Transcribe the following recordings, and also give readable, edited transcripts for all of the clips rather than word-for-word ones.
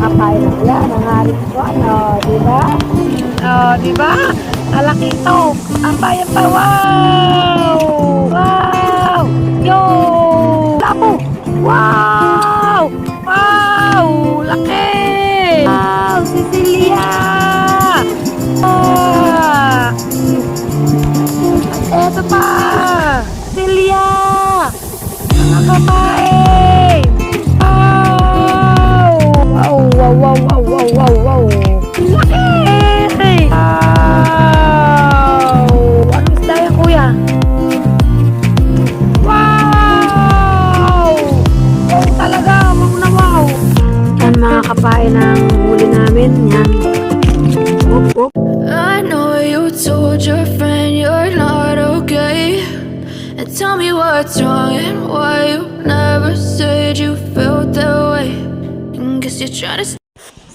kapain na yan, ang haring buwan, diba? Diba? Alaki ito. Ang bayan pa, wow! Wow! Yo! Lapo! Wow! Wow! Laki! Wow! Cecilia! Ah! Eto pa! Cecilia! Mga kapain! Wow! Wow! Wow! Wow! Wow! Wow! Wow! Wow! Laki! Wow! Anong isda yan, kuya? Wow! Wow talaga! Wow na wow! Yan mga kapain ang huli namin. Yan. Whoop, whoop. I know you told your friend you're not okay, and tell me what's wrong and why you never said you felt that way. And guess you're trying to.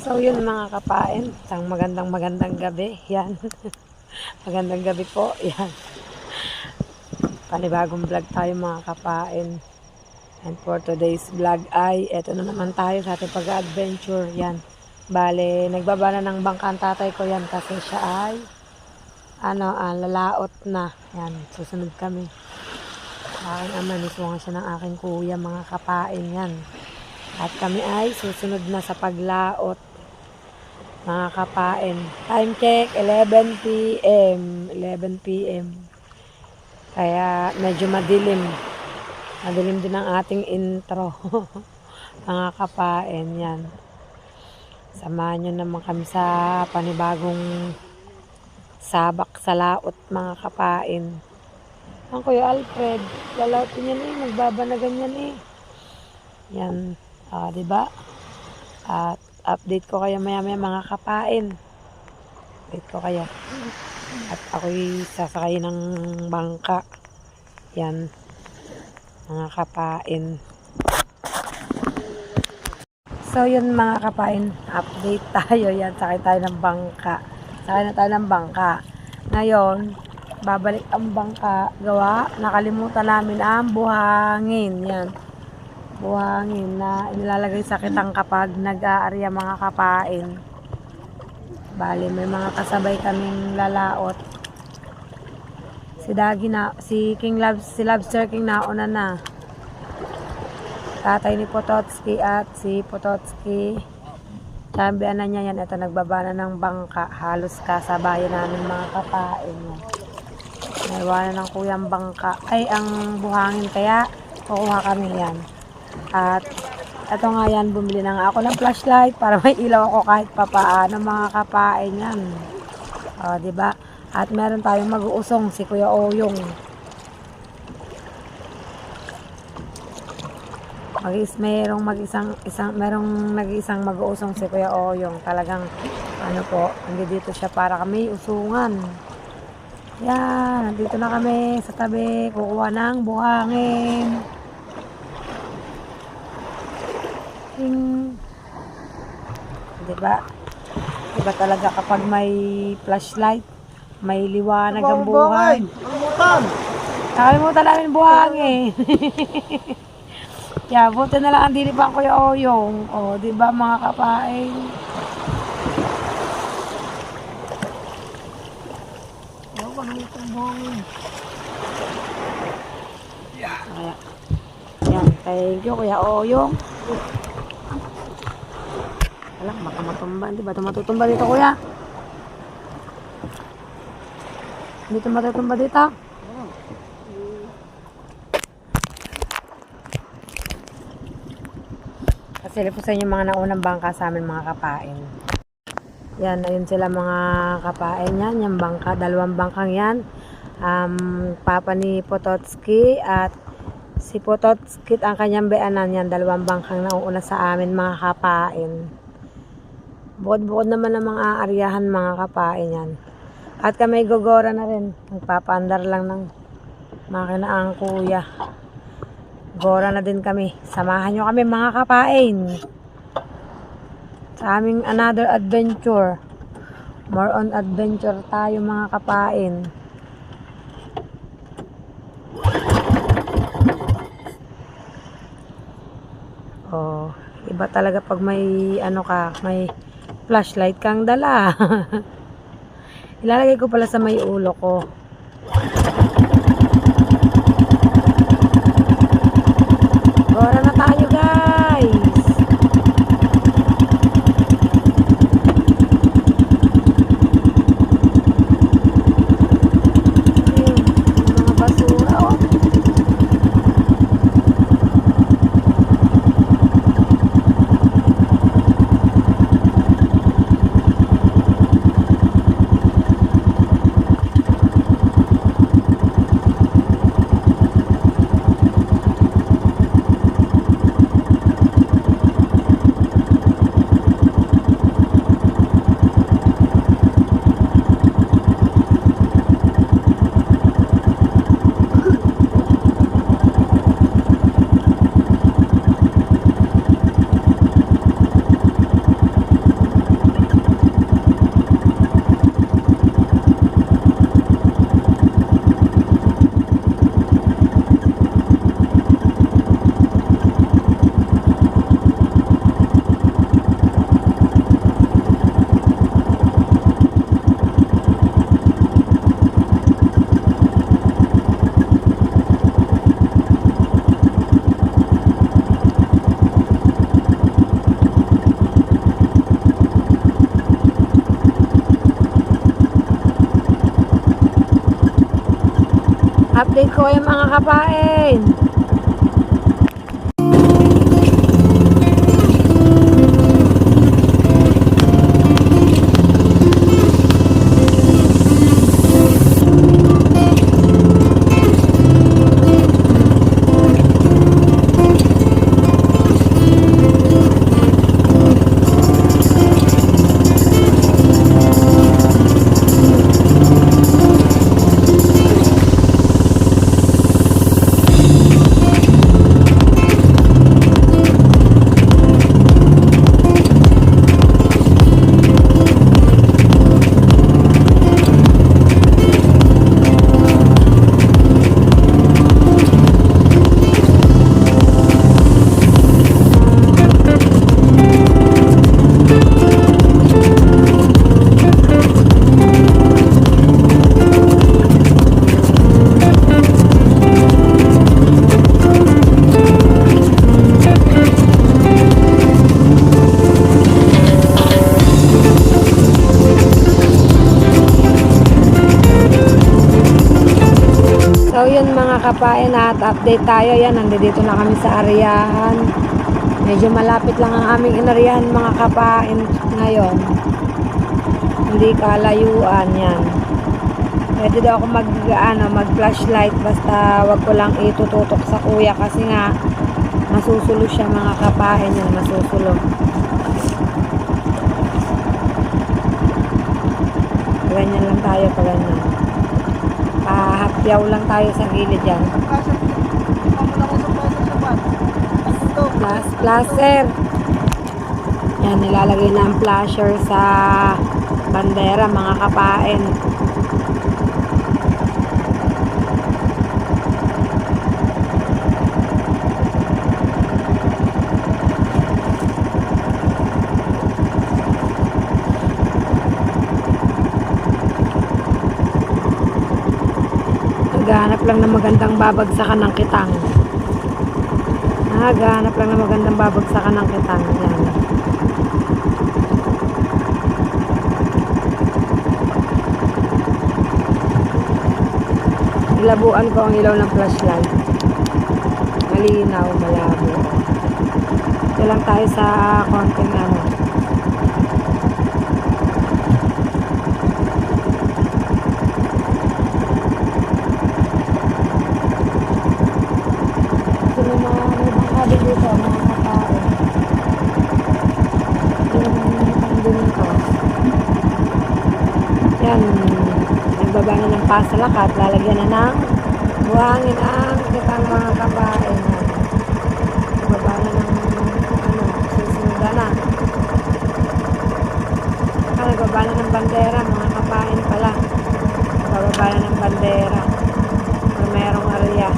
So yun mga kapain, isang magandang gabi. Yan. Magandang gabi po. Yan. Panibagong vlog tayo mga kapain. And for today's vlog ay eto na naman tayo sa ating pag-adventure. Yan. Bale, nagbaba na ng bangka ang tatay ko yan kasi siya ay lalaot na. Yan, susunod kami. Aking ama, niswangan siya ng aking kuya mga kapain yan. At kami ay susunod na sa paglaot mga kapain. Time check, 11 p.m. 11 p.m. Kaya medyo madilim. Madilim din ang ating intro. Mga kapain yan. Samahan nyo naman kami sa panibagong sabak sa laot mga kapain. Ang Kuya Alfred, lalautin yan nagbaba na ganyan Yan, diba? At update ko kayo maya mga kapain. Update ko kayo. At ako'y sasakay ng bangka. Yan, mga kapain. So yun mga kapain, update tayo. Yan, sakay tayo ng bangka. Sakay na tayo ng bangka. Ngayon, babalik ang bangka. Gawa, nakalimutan namin ang buhangin. Yan, buhangin na inilalagay sa kitang kapag nag-aarya mga kapain. Bali, may mga kasabay kaming lalaot. Si Dagi na, si Lobster King nauna na. Tatay ni Pototski at si Pototski. Sabihan na niya yan. Ito, nagbaba na ng bangka. Halos kasabayan namin mga kapain. Naiwanan ng kuyang bangka. Ay, ang buhangin. Kaya, kukuha kami yan. At, ito nga yan. Bumili na nga ako ng flashlight para may ilaw ako kahit papaano mga kapain yan. O, diba? At meron tayong mag-uusong si Kuya Oyong. Merong nag-iisang mag-uusong si Kuya Oyong. Talagang hindi dito siya para kami usungan. Yan, nandito na kami sa tabi, kukuha ng buhangin. Diba? Diba talaga kapag may flashlight, may liwanag ang buhay. Nakalimutan namin buhangin. Kaya buti na lang ang dili pa Kuya Oyong. O, diba mga kapain? O, pangalit ang buhangin. Kaya, yan, thank you Kuya Oyong. Alam, baka matumba. Di ba ito matutumba dito, Kuya? Dito matutumba dito? Kasi po sa inyo mga naunang bangka sa amin mga kapain. Yan, ayun sila mga kapain yan. Yung bangka, dalawang bangkang yan. Papa ni Pototski at si Pototski ang kanyang beanan yan. Dalawang bangkang nauuna sa amin mga kapain. Bukod-bukod naman ang mga aaryahan mga kapain yan. At kami gogora na rin. Nagpapaandar lang ng makina ang kuya. Gora na din kami. Samahan nyo kami mga kapain. Sa aming another adventure. More on adventure tayo mga kapain. Oh, iba talaga pag may ano ka, may flashlight kang dala. Ilalagay ko pala sa may ulo ko. Ora na tayo, guys. Ayun, mga basura, oh. Update ko yung mga kapain. So yun mga kapain, at update tayo. Yan, nandito na kami sa Ariahan. Medyo malapit lang ang aming inarihan mga kapain ngayon. Hindi kalayuan yan. Pwede daw ako mag flashlight, basta wag ko lang itututok sa kuya kasi nga masusulo siya mga kapain, yan masusulo. Ganyan lang tayo, ganyan. Pahapyaw lang tayo sa gilid yan. Flasher. Yan, nilalagay na ang flasher sa bandera mga kapain. Naghahanap lang ng magandang babagsakan ng kitang. Naghahanap lang ng magandang babagsakan ng kitang. Yan. Nilabuan ko ang ilaw ng flashlight. Malinaw, malabo. Ito lang tayo sa konting ano. Dito, mga kapain. Yan, nagbaba na ng pasalakat, lalagyan na ng buhangin ang kitang mga kapain. Nagbaba na ng susunod na. Nagbaba na ng bandera, mga kapain pala. Nagbaba na ng bandera. Merong area.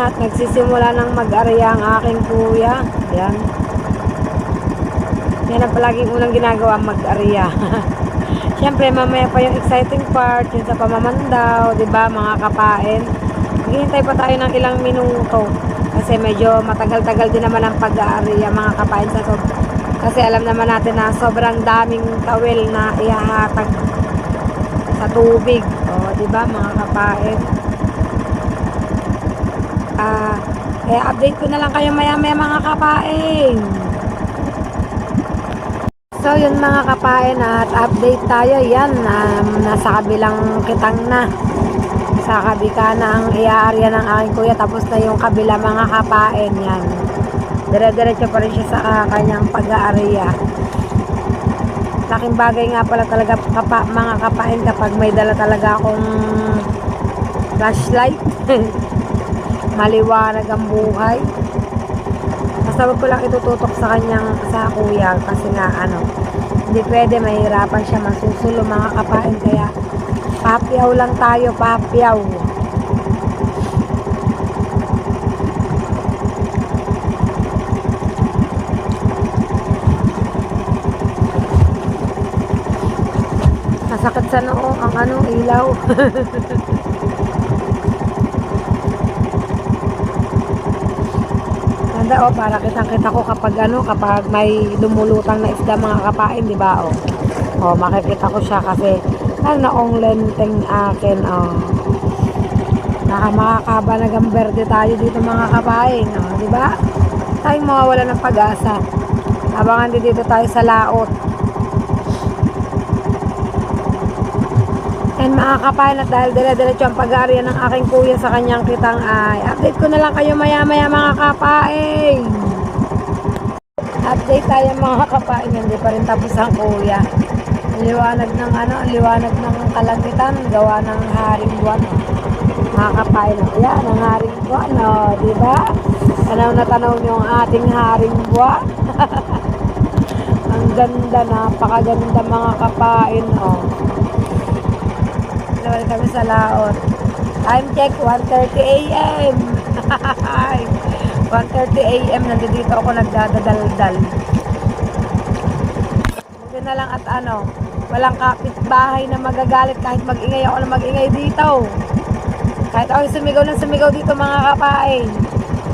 at nagsisimula ng mag-arya ang aking kuya. Yan. Yan ang palaging unang ginagawa, mag-arya. Siyempre, mamaya pa yung exciting part, yung sa pamamandaw, di ba mga kapain? Maghihintay pa tayo ng ilang minuto. Kasi medyo matagal-tagal din naman ang pag-aarya mga kapain sa kasi alam naman natin na sobrang daming tawel na ihahatag sa tubig. O, di ba mga kapain? Update ko na lang kayo maya-maya mga kapain. So, yun mga kapain at update tayo. Yan, nasa kabilang kitang na. Sa kabika na ang iaarya ng aking kuya. Tapos na yung kabila mga kapain. Yan. Dire-diretso pa rin siya sa kanyang pag-aarya. Laking bagay nga pala talaga mga kapain kapag may dala talaga akong flashlight. Maliwanag ang buhay. Basta wag ko lang itututok sa kuya kasi nga hindi pwede, mahirapan siya masusulo mga kapain, kaya papyaw lang tayo, papyaw. Masakit sa noo ang ilaw. Ganda para kitang-kita ko kapag may lumulutang na isda mga kapain, di ba makikita ko siya kasi naong lenteng akin makakaba na gamberde tayo dito mga kapain, di ba? Tayong mawawala ng pag-asa habang dito tayo sa laot. And mga kapain, at dahil dire-diretso ang pag-aarya ng aking kuya sa kanyang kitang update ko na lang kayo maya-maya mga kapain. Update tayo mga kapain, hindi pa rin tapos ang kuya. Liwanag ng kalangitan, gawa ng haring buwan. Mga kapain, yan ang haring buwan, di ba? Tanaw na tanaw niyo ang ating haring buwan. Ang ganda, napakaganda mga kapain, Nawala kami sa laot. Time check, 1:30 a.m. 1:30 a.m. Nandito ako nagdadaldal. Buti na lang at walang kapitbahay na magagalit kahit mag-ingay ako na mag-ingay dito. Kahit ako sumigaw ng sumigaw dito mga kapain,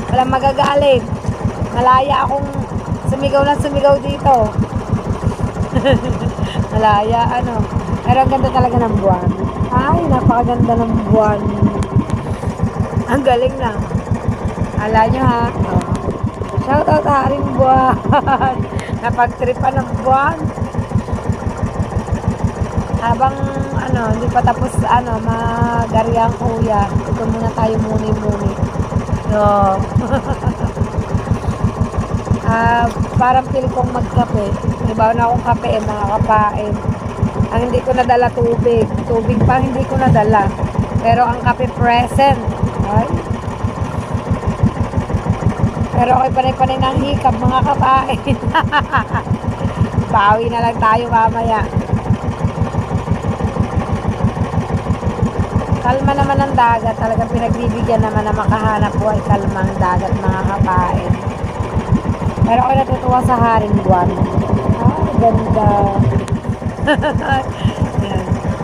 walang magagalit. Malaya akong sumigaw ng sumigaw dito. Malaya pero ang ganda talaga ng buwan. Ay, napakaganda ng buwan. Ang galing na. Ala nyo ha. Shoutout haring buwan. Napagtripan ng buwan. Habang hindi pa tapos mag-arya ang kuya. Ito muna tayo muni-muni. So, parang feel kong magkape. Ibaw na akong kape mga kapain. Ang hindi ko nadala tubig pa hindi ko nadala, pero ang kape present. Ay, pero okay panay-panay ng hikab mga kapain. Bawi na lang tayo mamaya. Kalma naman ang dagat, talagang pinagbibigyan naman na makahanap buhay kalmang dagat mga kapain. Pero ako natutuwa sa haring buwan. Ganda.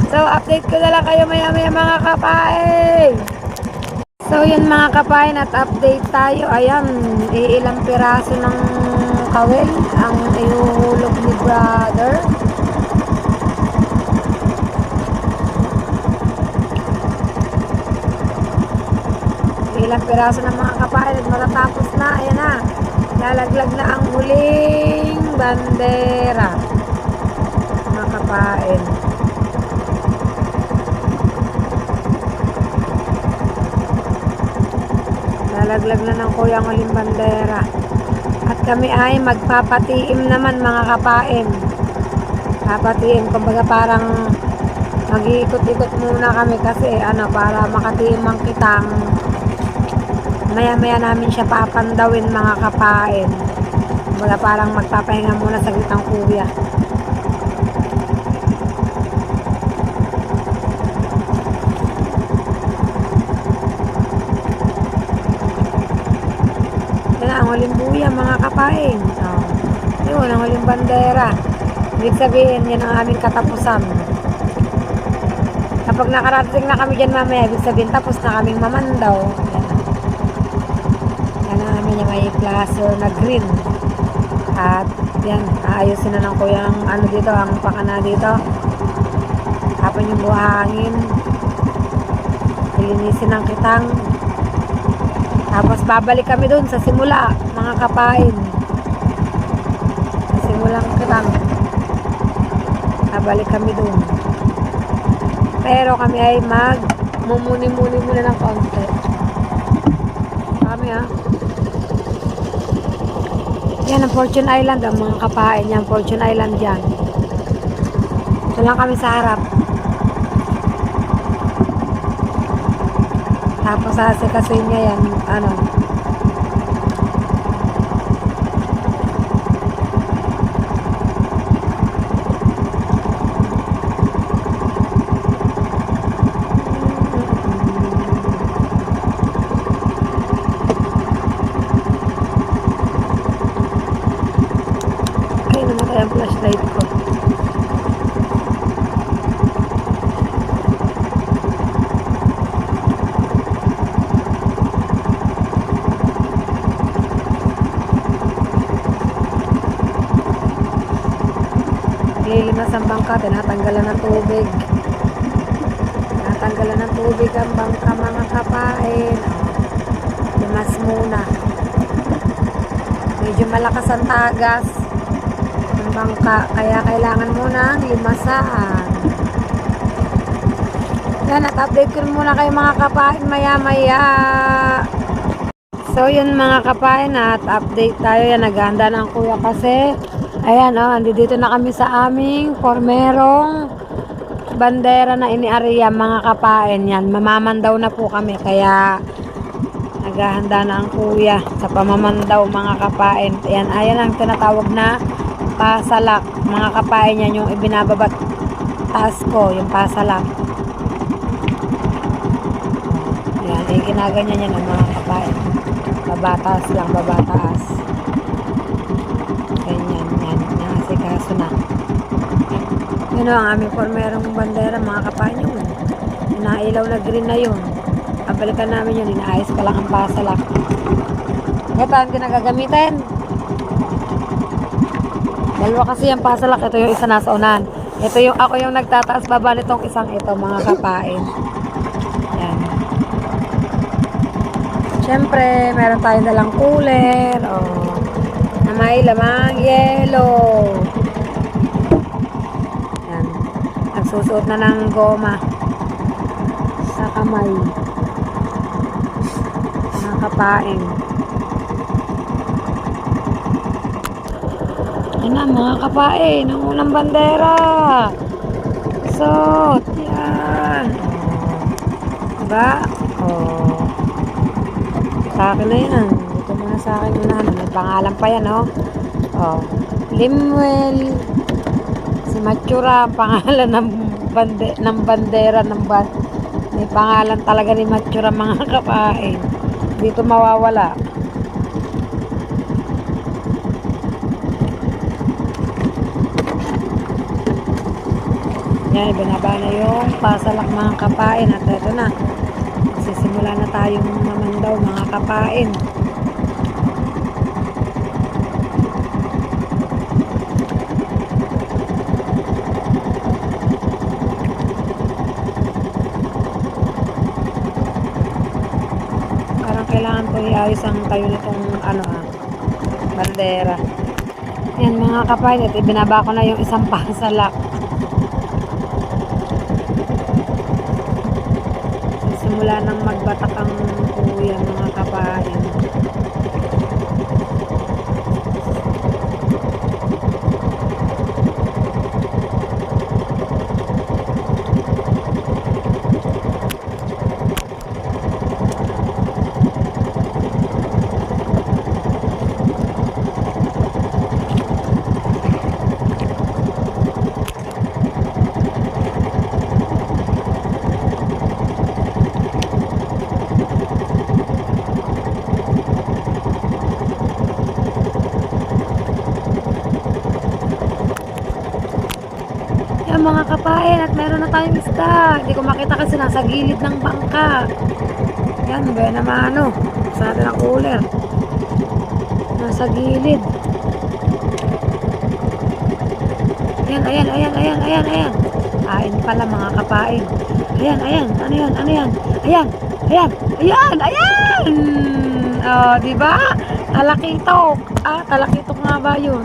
So, update ko na lang kayo maya-maya mga kapain. So, yun mga kapain, at update tayo. Ayan, ilang piraso ng kawil ang ihuhulog ni brother. Ilang piraso ng mga kapain at matatapos na. Ayan na, lalaglag na ang huling bandera mga kapain. Lalaglag na ng kuya ang huling bandera. At kami ay magpapatiim naman mga kapain. Papatiim, kumbaga parang mag-iikot-ikot muna kami kasi para makatiim ang kitang. Maya-maya namin siya papandawin mga kapain. Kumbaga parang magpapahinga muna sa kitang kuya. ang huling buya mga kapain. So, yun, ang huling bandera. Ibig sabihin, yan ang aming katapusan. Kapag nakarating na kami dyan mamaya, ibig sabihin, tapos na kaming mamandaw. Yan ang amin yung may plaster na green. At yan, aayusin na ng kuya ang ano dito, ang pakana dito. Tapos yung buhangin. Ilinisin ang kitang. Tapos babalik kami dun sa simula, mga kapain. Sa simulang kitang. Babalik kami dun. Pero kami ay mumuni-muni muna ng konti. Kami Yan ang Fortune Island, ang mga kapain. Yan, Fortune Island yan. Ito lang kami sa harap. Tapos asikasuin niya yan, ay, namatay ang flashlight ko. Lilimas ang bangka, tinatanggalan ng tubig. Tinatanggalan ng tubig ang bangka, mga kapain. Limas muna. Medyo malakas ang tagas ng bangka, kaya kailangan muna limasan. Yan, at-update ko muna kayo mga kapain maya-maya. So yun mga kapain, at update tayo. Yan, naghahanda na ang kuya kasi ayan, andito na kami sa aming formerong bandera na iniariya mga kapain. Yan, mamamandaw na po kami, kaya naghahanda na ang kuya sa pamamandaw mga kapain. Ayan, ayan ang tinatawag na pasalak mga kapain. Yan yung ibinababat taas ko, yung pasalak. Ayan, ginaganyan yan ang mga kapain. Babatas lang, babataas. Ganyan, yan, nakasikaso na. Yun ang aming formerong bandera mga kapain yun. Inailaw na green na yun. Kabalikan namin yun, inaayos pa lang ang pasalak. Ito ang ginagagamitin. Dalawa kasi yung pasalak, ito yung isa nasa unahan. Ito yung ako yung nagtataas baba nitong isang ito mga kapain. Yan. Siyempre, meron tayong dalang cooler. Na may lamang yellow. Yan. Nagsusuot na ng goma sa kamay. Mga kapain. Yan na mga kapain. Ang unang bandera. Suot. Yan. Diba? Sa akin na yan. Dito muna sa akin unahan. May pangalan pa yan, Limuel. Si Matsura, pangalan ng bandera ng may pangalan talaga ni Matsura mga kapain. Dito mawawala. Yan, binaba na yung pasalak mga kapain. At ito na. Sisimula na tayong mamandaw mga kapain. Parang kailangan ko iayos ang tayo nitong bandera. Yan mga kapain, at ibinaba ko na yung isang pasalak. Simula nang magbatak ang kuya mga kapain. Yan mga kapain, at meron na tayong isda. Hindi ko makita kasi nasa gilid ng bangka. Yan, buena mano. Sa natin ang cooler. Nasa gilid. Ayan, ayan, ayan, ayan, ayan, ayan. Kain pala mga kapain. Ayan, ayan, ano yan, ano yan? Ayan, ayan, ayan, ayan! Oh, diba? Talakitok. Ah, talakitok nga ba yun?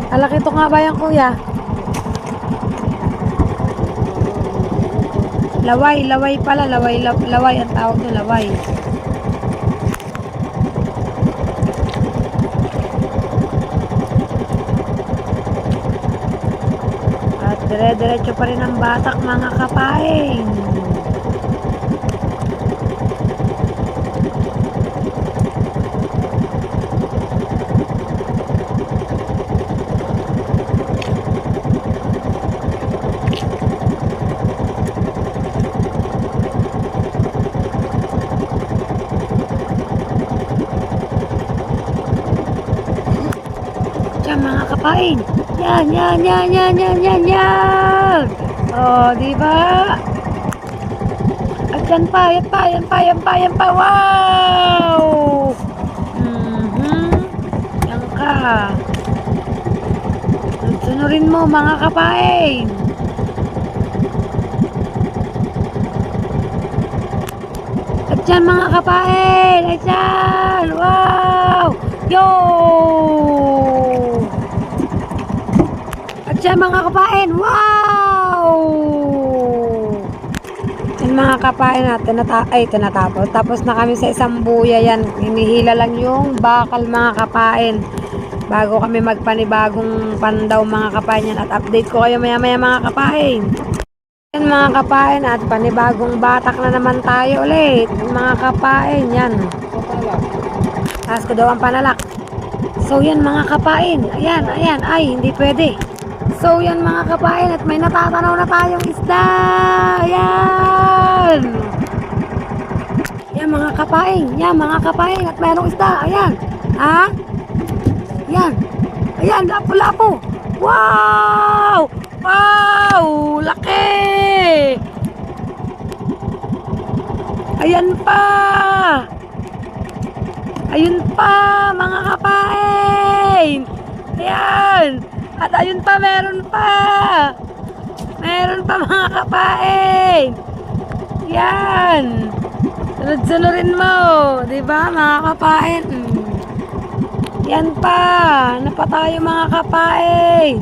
Talakitok nga ba yan, kuya? Laway, laway pala, laway, laway ang tawag nyo, laway. At dire-diretso pa rin ang batak mga kapain. Yan mga kapain. Yan, yan, yan, yan, yan, yan, yan. Oh, di ba? At yan pa, yan pa, yan pa, yan pa, yan pa. Wow! Yan ka. Sunurin mo mga kapain. At yan mga kapain. At yan. Wow! Yo! At yan mga kapain. Wow! Yan mga kapain natin tinatapos. Tapos na kami sa isang buya yan. Hinihila lang yung bakal mga kapain. Bago kami magpanibagong pandaw mga kapain yan. At update ko kayo maya maya mga kapain. Yan mga kapain at panibagong batak na naman tayo ulit. Mga kapain yan. Taas ko daw ang panalak. So yan mga kapain. Ayan, ayan. Ay, hindi pwede. So yan mga kapain at may natatanaw na tayong isda. Ayan. Yan mga kapain. Yan mga kapain at mayroong isda. Ayan. Ha? Ayan. Ayan, lapo-lapo. Wow! Wow! Laki! Ayan pa! Ayun pa, mga kapain! Ayan! At ayun pa, meron pa! Meron pa mga kapain! Yan! Sunod-sunurin mo! Diba mga kapain? Yan pa! Ano pa tayo mga kapain?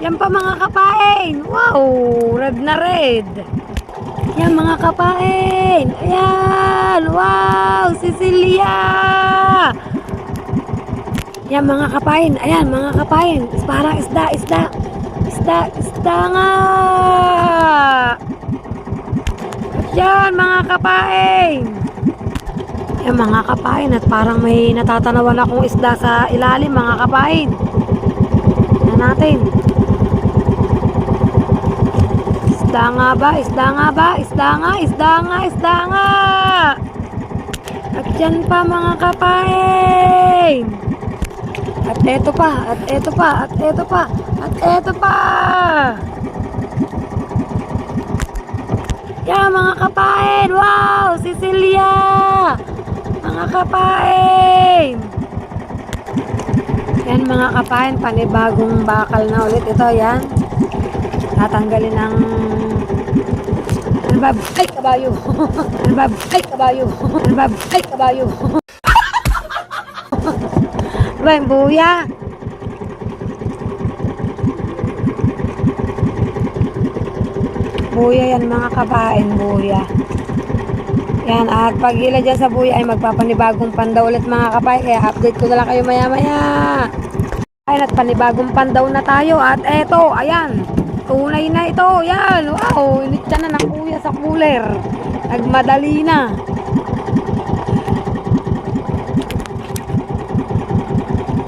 Yan pa mga kapain! Wow! Red na red! Yan mga kapain! Ayan! Wow! Cecilia! Yan mga kapain! Ayan mga kapain! Parang isda! Isda! Isda! Isda nga! At yan mga kapain! Yan mga kapain! At parang may natatanawan akong isda sa ilalim mga kapain! Yan natin! Isda nga ba? Isda nga ba? Isda nga? Isda nga? Isda nga? At yan pa mga kapain! At eto pa! At eto pa! At eto pa! At eto pa! Yan mga kapain! Wow! Cecilia! Mga kapain! Yan mga kapain, panibagong bakal na ulit. Ito yan. Tatanggalin ng albab. Ay, kabayo! Albab. Ay, kabayo! Albab. Ay, kabayo! Diba yung buya? Buya yan mga kabain, buya. Yan, at pag ila dyan sa buya ay magpapanibagong pandaw ulit mga kabain. Kaya update ko na lang kayo maya maya. Ayun, at panibagong pandaw na tayo. At eto, ayan. Tunay na ito. Yan, wow. Initsa na ng kuya sa cooler. Nagmadali na.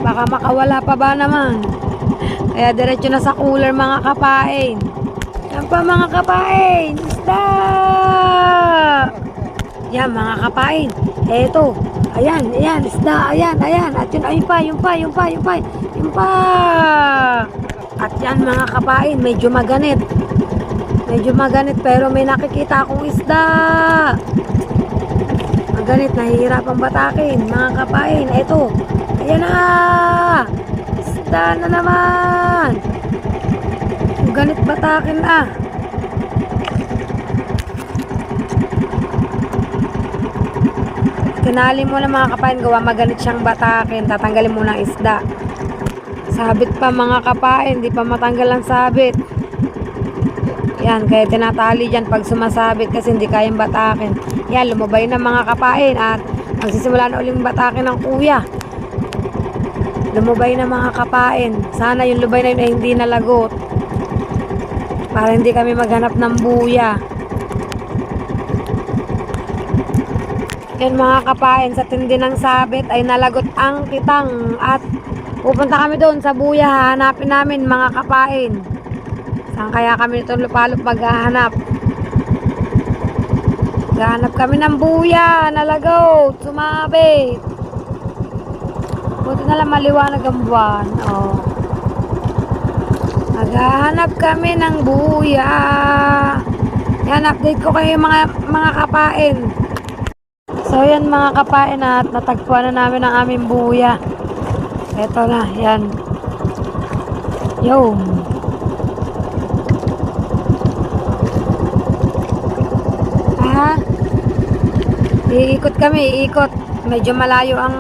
Baka makawala pa ba naman. Kaya diretso na sa cooler mga kapain. Yan pa mga kapain. Isda! Yan mga kapain. Eto. Ayan, ayan. Isda. Ayan, ayan. At yun, ayun pa, yun pa, yun pa, yun pa. Yun pa. At yan mga kapain, medyo maganit. Medyo maganit pero may nakikita akong isda. Maganit, nahihirapang batakin mga kapain. Ito, ayan na. Isda na naman. Maganit batakin na. Kinali mo na mga kapain, gawa maganit siyang batakin. Tatanggalin mo ng isda. Sabit pa mga kapain, di pa matanggal ang sabit. Yan, kaya tinatali dyan pag sumasabit kasi hindi kayang batakin. Yan, lumabay na mga kapain at magsisimula na uling batakin ng kuya. Lumabay na mga kapain. Sana yung lubay na yun ay hindi nalagot. Para hindi kami maghanap ng buya. Yan mga kapain, sa tindi ng sabit ay nalagot ang kitang at pupunta kami doon sa buya, hanapin namin mga kapain. Saan kaya kami nitong lupalop maghahanap? Maghahanap kami ng buya, nalagot, sumabit. Buti na lang maliwanag ang buwan. Oh. Maghahanap kami ng buya. Yan, update ko kayo mga kapain. So yan mga kapain at natagpuan na namin ang aming buya. Eto na, yan. Yo. Ah, iikot kami, iikot. Medyo malayo ang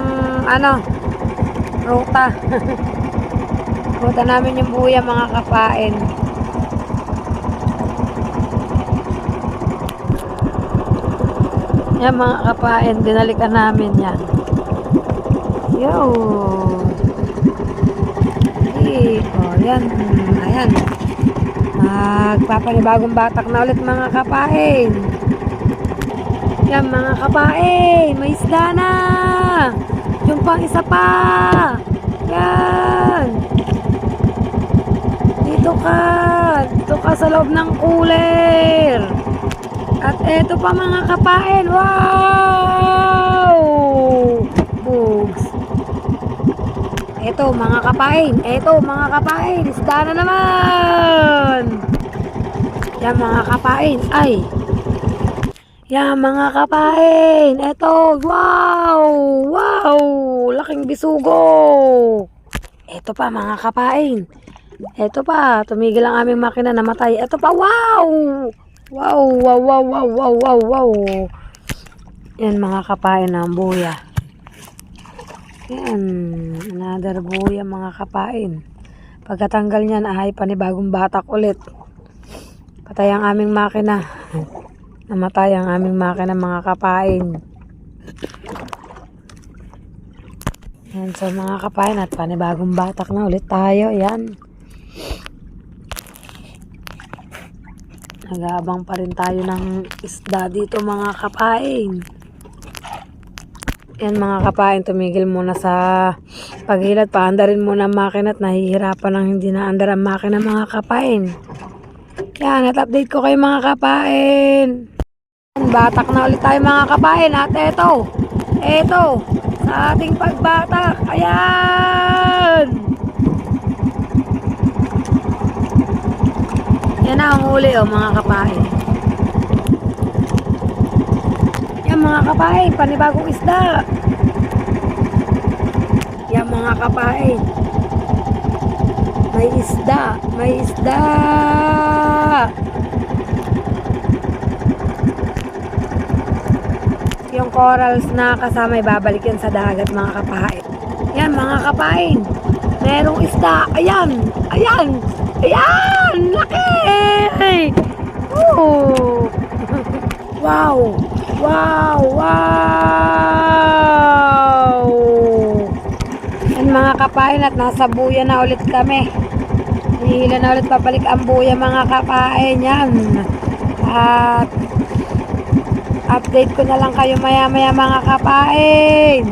ruta. Ruta namin yung buya mga kapain. Yan mga kapain, binalikan namin yan. Yo. Oh, yan. Ayan. Magpapanibagong batak na ulit mga kapain. Yan mga kapain. May isda na. Yung pang isa pa. Yan. Dito ka. Dito ka sa loob ng cooler. At eto pa mga kapain. Wow! Bugs. Eto mga kapain, isda na naman. Yan mga kapain, yan mga kapain, eto, wow, laking bisugo. Eto pa mga kapain, eto pa, tumigil ang aming makina, namatay. Eto pa, wow. Yan mga kapain ng buya. Yan, another buya mga kapain. Pagkatanggal niyan ay panibagong batak ulit. Patay ang aming makina. Namatay ang aming makina mga kapain. Yan, so mga kapain at panibagong batak na ulit tayo. Yan. Nag-aabang pa rin tayo ng isda dito mga kapain. Yan mga kapain, tumigil muna sa paghilat, paandarin muna ang makina at nahihirapan ng hindi naandar ang makina mga kapain. Yan, at update ko kayo mga kapain. Batak na ulit tayo mga kapain at eto, sa ating pagbatak, ayan. Yan na ang huli mga kapain. Mga kapain, panibagong isda. Yan mga kapain. May isda. Yung corals na kasama ibabalik yan sa dagat mga kapain. Yan mga kapain. Merong isda. Ayan. Laki. Oh. Wow. Yan mga kapain at nasa buya na ulit kami. Hihila na ulit papalik ang buya mga kapain. Yan. At update ko na lang kayo maya mga kapain.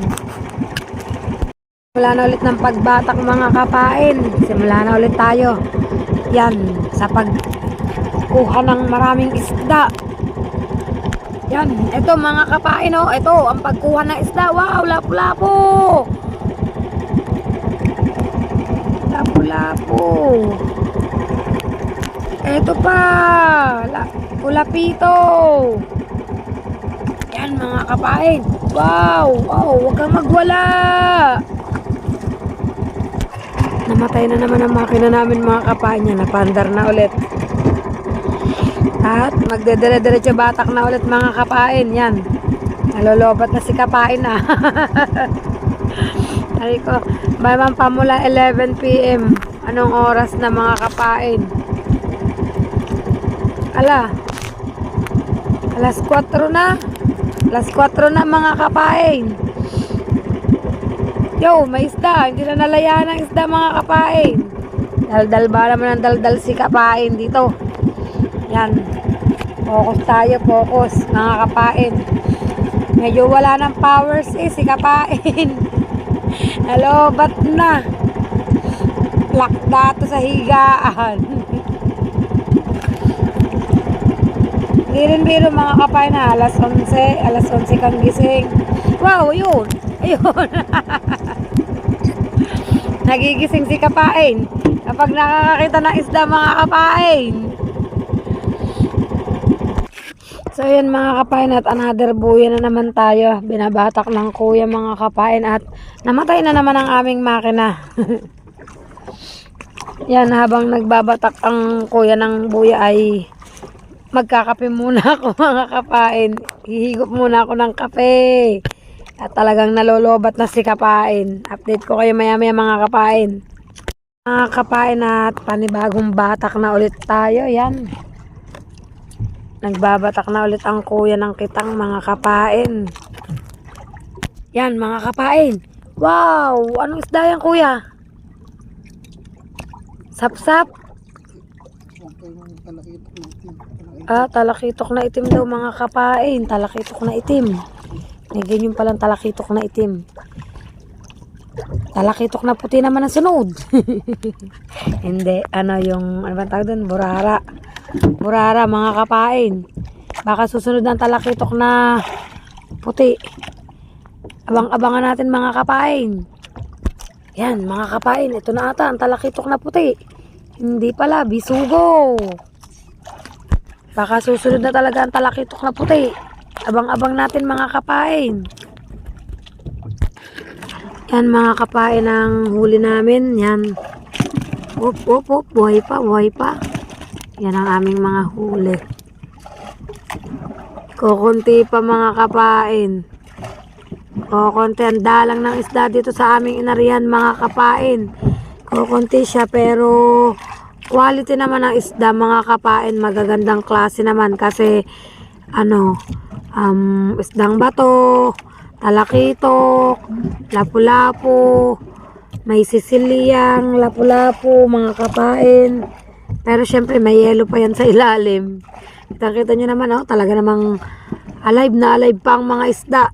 Simula na ulit ng pagbatak mga kapain. Simula na ulit tayo. Yan. Sa pagkuha ng maraming isda. Yan, ito mga kapain ito ang pagkuha ng isda. Wow, lapu-lapu. Ito pa. Kulapito. Yan mga kapain. Wow. Wow. Huwag kang magwala. Namatay na naman ang makina namin mga kapain niya. Napandar na ulit. At magdedere-derecho batak na ulit mga kapain. Yan. Nalolobat na si kapain na. Sabi ko, may pamula 11 PM. Anong oras na mga kapain? Alas 4 na. Alas 4 na mga kapain. Yo, may isda. Hindi na nalayaan ang isda mga kapain. Daldal ba naman ang daldal si kapain dito? Yan. Focus tayo, focus mga kapain. Medyo wala ng powers si kapain. Nalobat na. Lakda to sa higaan. Hindi rin biro mga kapain na alas 11 kang gising. Wow, yun. Ayun. Nagigising si kapain kapag nakakakita ng isda mga kapain. So yan mga kapain, at another buya na naman tayo. Binabatak ng kuya mga kapain at namatay na naman ang aming makina. Yan, habang nagbabatak ang kuya ng buya ay magkakape muna ako mga kapain. Hihigop muna ako ng kape. At talagang nalolobat na si kapain. Update ko kayo maya maya mga kapain. Mga kapain, at panibagong batak na ulit tayo. Yan. Nagbabatak na ulit ang kuya ng kitang mga kapain. Yan mga kapain. Wow! Anong isda yan kuya? Sapsap? Talakitok na itim daw mga kapain. Talakitok na itim. May ganyan palang talakitok na itim. Talakitok na puti naman ang sunod. Hindi. Ano ba tawag doon? Burara. Burara mga kapain. Baka susunod ng talakitok na puti. Abang-abangan natin mga kapain. Yan mga kapain. Ito na ata ang talakitok na puti. Hindi pala. Bisugo. Baka susunod na talaga ang talakitok na puti. Abang-abang natin mga kapain. Yan mga kapain ang huli namin. Yan. Op. Buhay pa. Yan ang aming mga huli. Kukunti pa mga kapain. Kukunti. Ang dalang ng isda dito sa aming inarihan mga kapain. Kukunti siya pero quality naman ng isda mga kapain. Magagandang klase naman kasi isdang bato, talakitok, lapu-lapu, may sisiliyang, lapu-lapu mga kapain. Pero syempre may yelo pa yan sa ilalim. Kita nyo naman talaga namang alive na alive pa ang mga isda.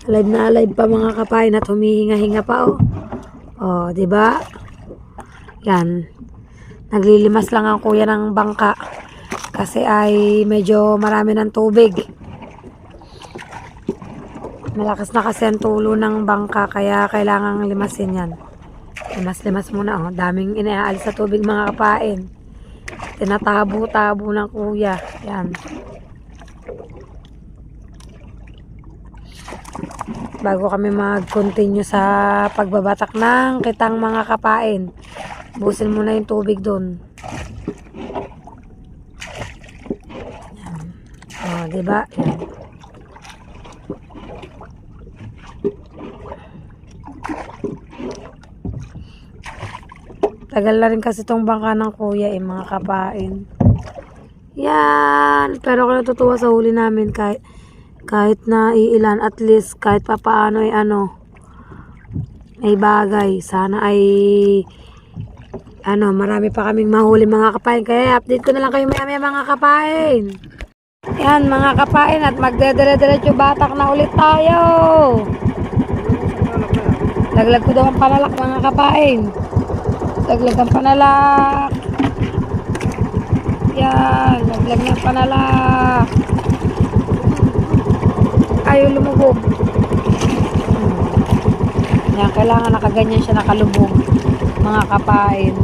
Alive na alive pa mga kapain at humihinga-hinga pa diba? Yan. Naglilimas lang ang kuya ng bangka kasi ay medyo marami ng tubig. Malakas na kasi ang tulo ng bangka kaya kailangang limasin yan. Limas muna daming inaalis sa tubig mga kapain. Tinatabo-tabo ng kuya. Yan. Bago kami mag-continue sa pagbabatak ng kitang mga kapain, busin muna yung tubig doon. Diba? Yan. Tagal na rin kasi itong bangka ng kuya mga kapain. Yan. Pero ako natutuwa sa huli namin kahit na iilan, at least kahit papaano ay bagay. Sana ay marami pa kaming mahuli mga kapain. Kaya update ko na lang kayo maya mga kapain. Yan mga kapain, at magdedere-derecho batak na ulit tayo. Laglag ko daw ang panalak mga kapain. Laglag ang panalak. Yan, laglag ng panalak. Ayaw lumubog. Yan, kailangan nakaganyan siya nakalubog mga kapain.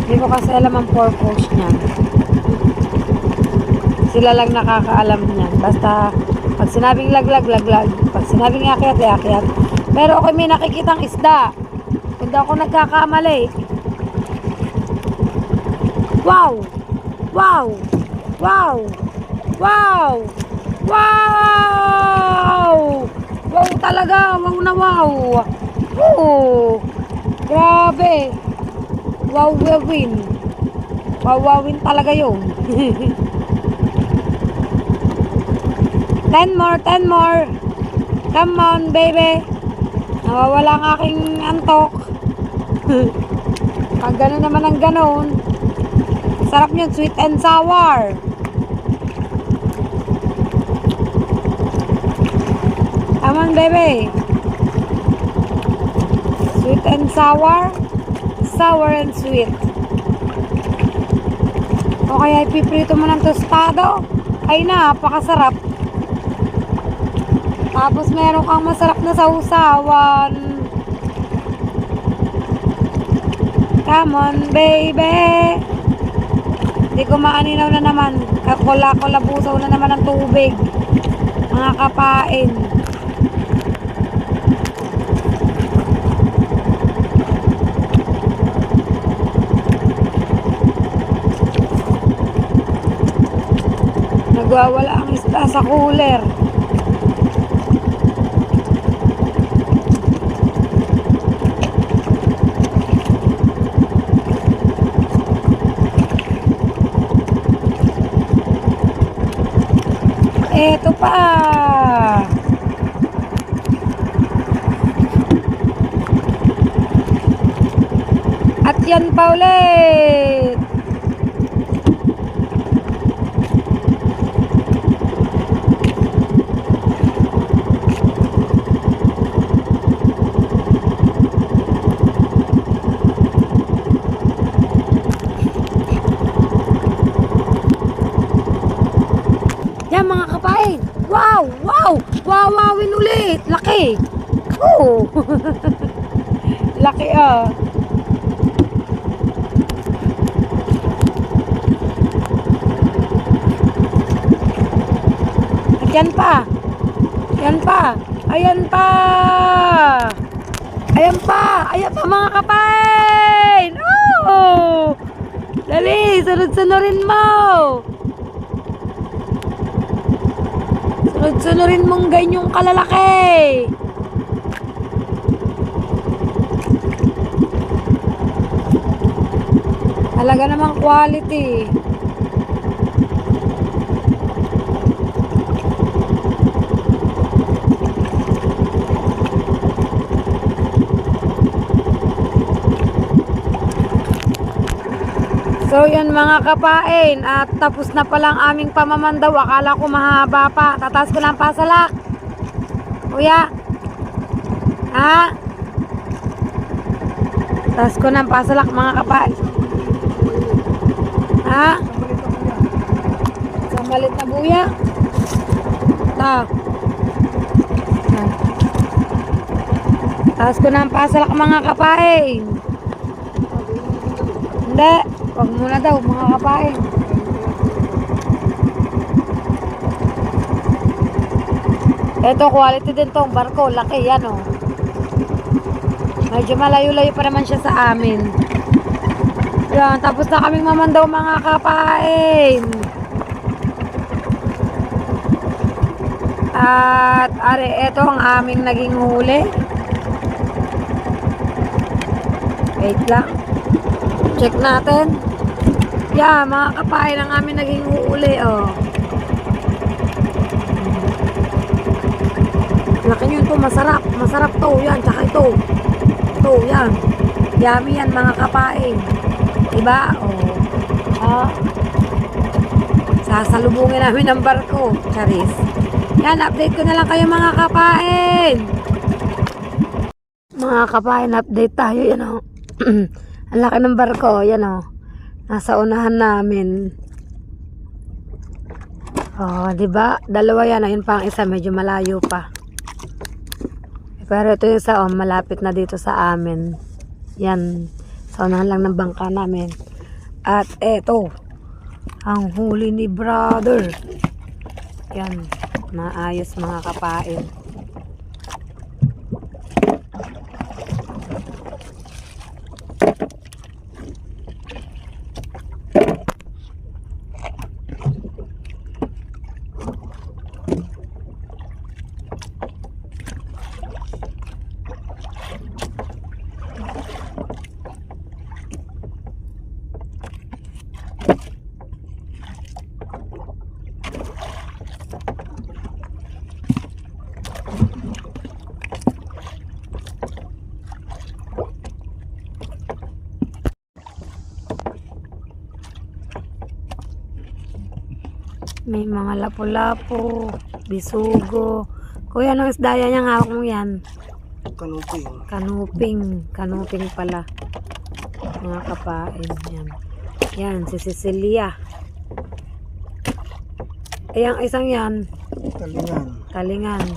Hindi ko kasi alam ang purpose niyan. Sila lang nakakaalam niyan. Basta, pag sinabing laglag, laglag. Pag sinabing akyat, akyat. Pero ako may nakikitang isda. Hindi ako nagkakamali. Wow! Wow! Wow! Wow! Wow! Wow talaga! Wow na wow! Oh! Grabe! Wow, wawin! Wawawin talaga yun! 10 more! 10 more! Come on, baby! Nawawala ang aking antok. Pag gano'n naman ang gano'n. Sarap yun, sweet and sour. Come on, baby. Sweet and sour. Sour and sweet. O kaya ipiprito mo ng tostado. Ay, napakasarap. Tapos meron kang masarap na sausawan. Come on, baby. Hindi ko maaninaw na naman. Kakula-kulabusaw na naman ang tubig. Mga kapain. Nagwawala ang isda sa cooler. Eto pa. At yan pa ulit. Yan mga kapain. Wow! Wow! Wawawin ulit. Laki. Oh. Laki ah. At yan pa. Yan pa. Ayan pa. Ayan pa. Ayan pa mga kapain. Oh! Dali, sunod-sunurin mo. Sunod-sunurin mong ganyong kalalaki. Talaga namang quality. So yun mga kapain, at tapos na palang aming pamamandaw. Akala ko mahaba pa. Tataas ko ng pasalak. Kuya. Ha? Tataas ko ng pasalak mga kapain. Ha? Sa malit na buya. Ta. Tataas ko ng pasalak mga kapain. Hindi. Huwag muna daw mga kapain. Ito quality din tong barko. Laki yan oh. Medyo malayo-layo pa naman siya sa amin. Yan. Tapos na kaming mamandaw mga kapain. At are, ito ang aming naging huli. Wait lang. Check natin. Yeah, mga kapain ang aming naging huli, oh. Laki nyo ito, masarap. Masarap to, yan. Tsaka ito. Ito, yan. Yummy yan, mga kapain. Diba? Oh. Ah. Sasalubungin namin ng barko. Charis. Yan, update ko na lang kayo, mga kapain. Mga kapain, update tayo. Yan, oh. Ang laki ng barko. Yan, oh. Nasa unahan namin. Oh, 'di ba? Dalawa 'yan, ayun pa ang isa, medyo malayo pa. Pero ito yung sa malapit na dito sa amin. Yan. Sa unahan lang ng bangka namin. At eto, ang huli ni brother. Yan, maayos mga kapain. May mga lapu-lapu, bisugo. Kuya, anong isda yan yung hawak mo yan? Kanuping. Kanuping pala. Mga kapain yan. Yan, si Cecilia. Yang isang yan, Talingan.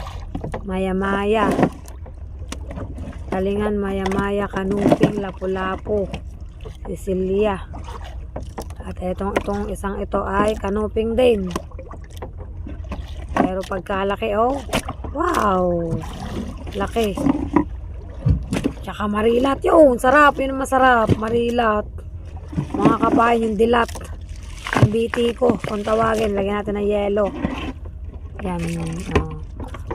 Maya-maya. Talingan, maya-maya, kanuping, lapu-lapu. Cecilia. At itong isang ito ay kanuping din. Pero pagkalaki, oh. Wow! Laki. Tsaka marilat yun. Sarap. Yun ang masarap. Marilat. Mga kapain, yung dilat. Ang biti ko. Kung tawagin, lagyan natin ng yelo. Yan.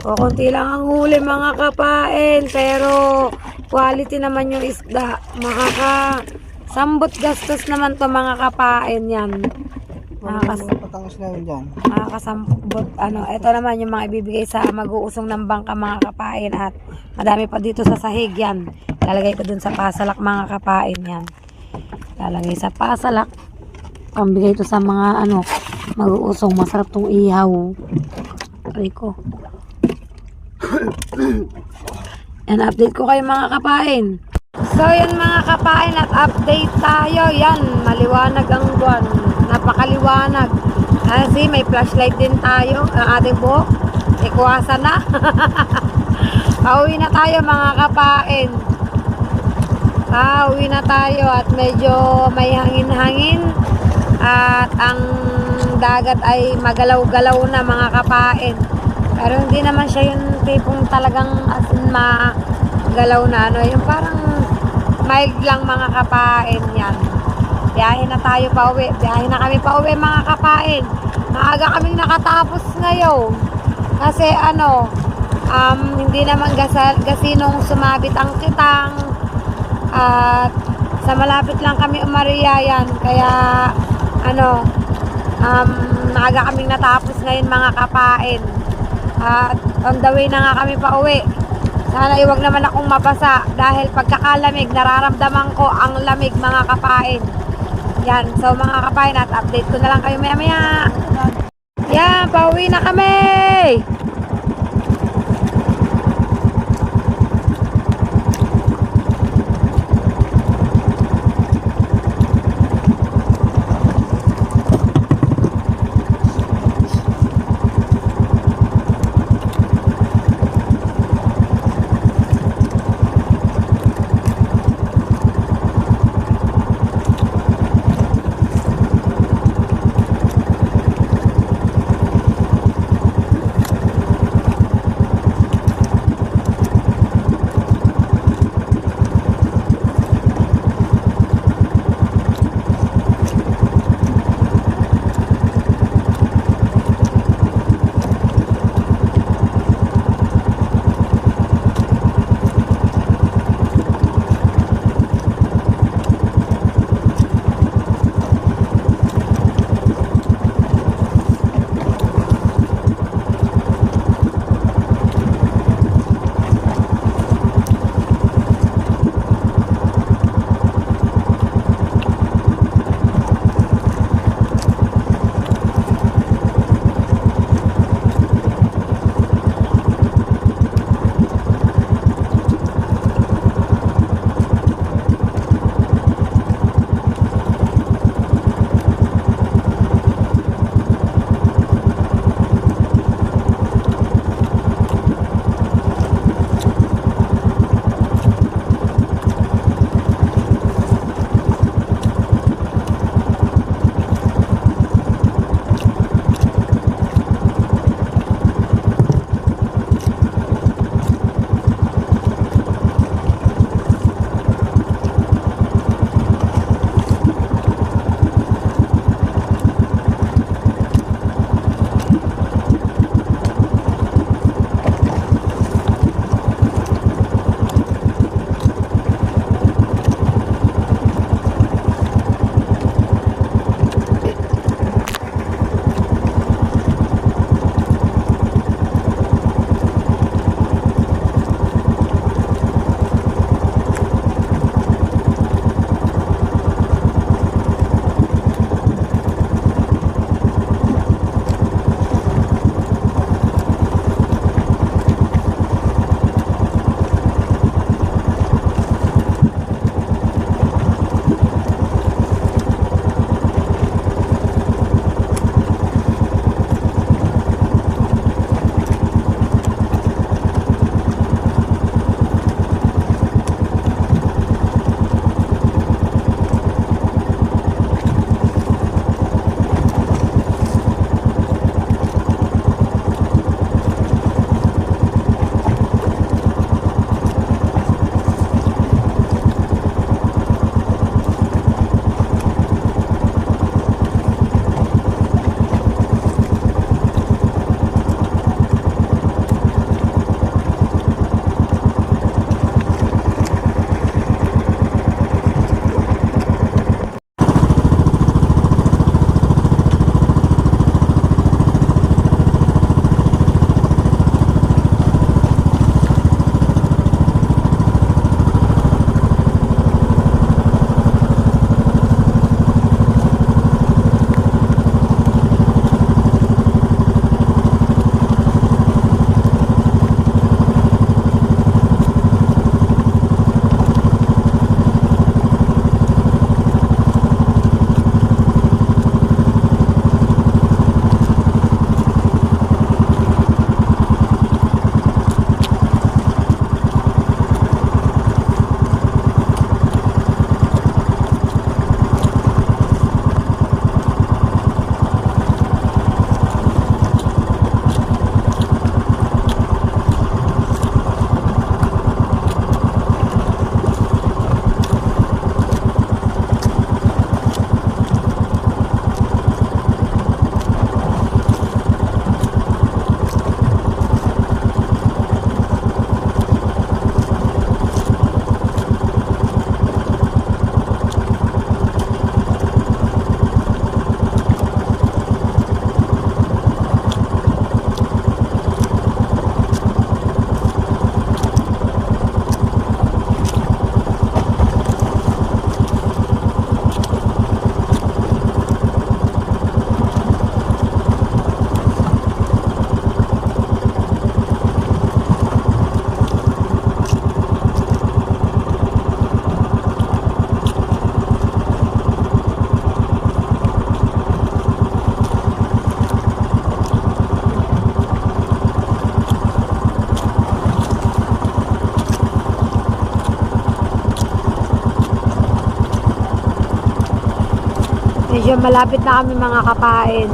O, konti lang ang huli mga kapain. Pero, quality naman yung isda. Sambot gastos naman to mga kapain yan. Patangos na yun dyan. Makakasambot. Ito naman yung mga ibibigay sa mag-uusong ng bangka mga kapain. At madami pa dito sa sahig yan. Lalagay ko dun sa pasalak mga kapain yan. Lalagay sa pasalak. Pambigay ito sa mga mag-uusong. Masarap tong ihaw. Rico. Yan, update ko kayo mga kapain. So yan mga kapain, at update tayo. Yan, maliwanag ang buwan. Napakaliwanag. Kasi may flashlight din tayo. Ang ating buhok, ikuwasa na. Pauwi na tayo mga kapain. Pauwi na tayo at medyo may hangin-hangin. At ang dagat ay magalaw-galaw na mga kapain. Pero hindi naman siya yung tipong talagang as in magalaw na. Yung parang mild lang mga kapain yan. Biyahe na tayo pauwi. Biyahe na kami pauwi mga kapain. Maaga kaming nakatapos ngayon. Kasi hindi naman gasinong sumabit ang kitang. At sa malapit lang kami umariyayan. Kaya maaga kaming natapos ngayon mga kapain. At on the way na nga kami pauwi. Sana iwag naman akong mabasa dahil pagkakalamig, nararamdaman ko ang lamig mga kapain. Yan, so mga kapain, at update ko na lang kayo maya-maya. Yan, pauwi na kami! Ayun, malapit na kami mga kapain.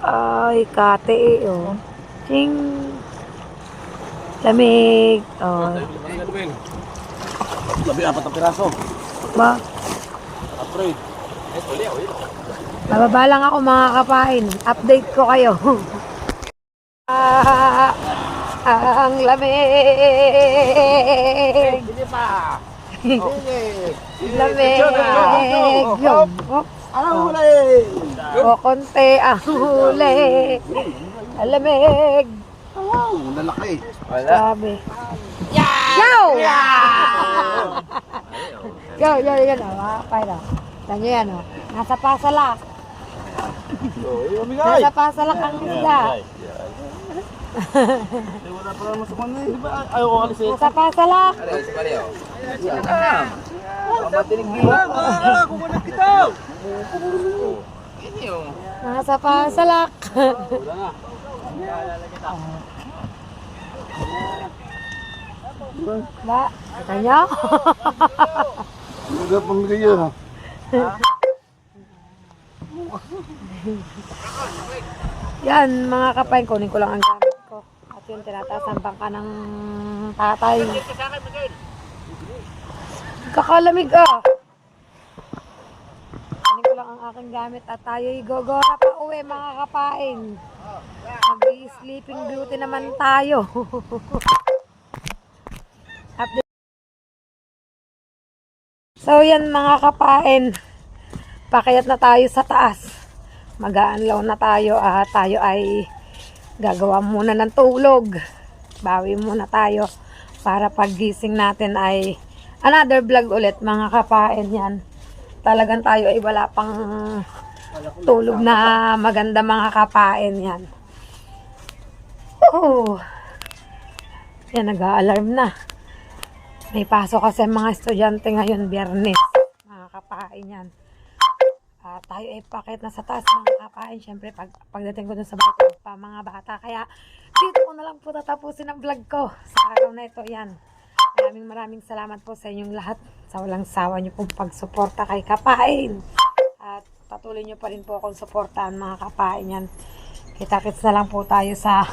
Ay, kate eh, oh. Ching. Lamig. Oh. Labi apat na piraso. Ba? Upgrade. Bababa lang ako mga kapain. Update ko kayo. Ang lamig. Hindi pa. Lamig. Yun. Oh. Ano huli? O, konti ang huli. Ang lamig. Wow, lalaki. Grabe. Yo! Yo, yan o. Kapay na. Saan nyo yan o? Nasa pasalak. Nasa pasalak ang isda. Wala pa naman sa kanila. Di ba? Ayaw ko alis eh. Nasa pasalak. Kukunan kita. Nasa pasalak. Ba? Kita nyo? Hindi pang ganyan. Yan, mga kapain, kunin ko lang ang gamit ko. At yun, tinataas ang bangka ng tatay. Kakalamig ah. Kunin ko lang ang aking gamit at tayo'y gogora pa uwi, mga kapain. Mag-sleeping beauty naman tayo. Update. So yan mga kapain, pakiyat na tayo sa taas. Mag-aanlaw na tayo at tayo ay gagawa muna ng tulog. Bawi muna tayo para paggising natin ay another vlog ulit mga kapain yan. Talagang tayo ay wala pang tulog na maganda mga kapain yan. Oh. Yan, nag-a-alarm na. May pasok kasi mga estudyante ngayon, Biyernes. Mga kapain yan. Tayo ay pakit na sa taas mga kapain. Siyempre, pagdating ko dun sa bahay pa mga bata. Kaya, dito ko na lang po tatapusin ang vlog ko. Sa araw na ito, yan. Maraming salamat po sa inyong lahat. Sa walang sawa nyo pong pagsuporta kay kapain. At patuloy nyo pa rin po akong suportahan mga kapain yan. Kita-kits na lang po tayo sa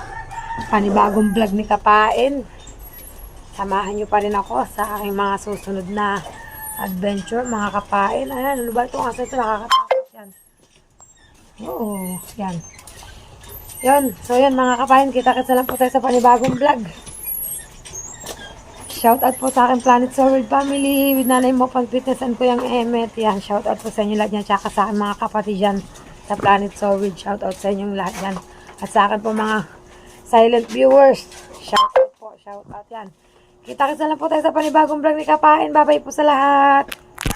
panibagong vlog ni kapain. Samahan nyo pa rin ako sa aking mga susunod na adventure, mga kapain. Ayan, ano ba ito? Kasi ito nakakatakot yan. Oo, yan. Yun, so yan mga kapain, kita-kits na lang po tayo sa panibagong vlog. Shoutout po sa aking Planet World family with Nanay Mo Pag-Fitness and Kuyang Emet. Yan, shoutout po sa inyo lahat yan. Tsaka sa aking mga kapatid dyan sa Planet World. Shoutout sa inyong lahat yan. At sa akin po mga silent viewers. Shoutout po, shoutout yan. Kita-kits na lang po tayo sa panibagong vlog ni Kapain. Bye-bye po sa lahat.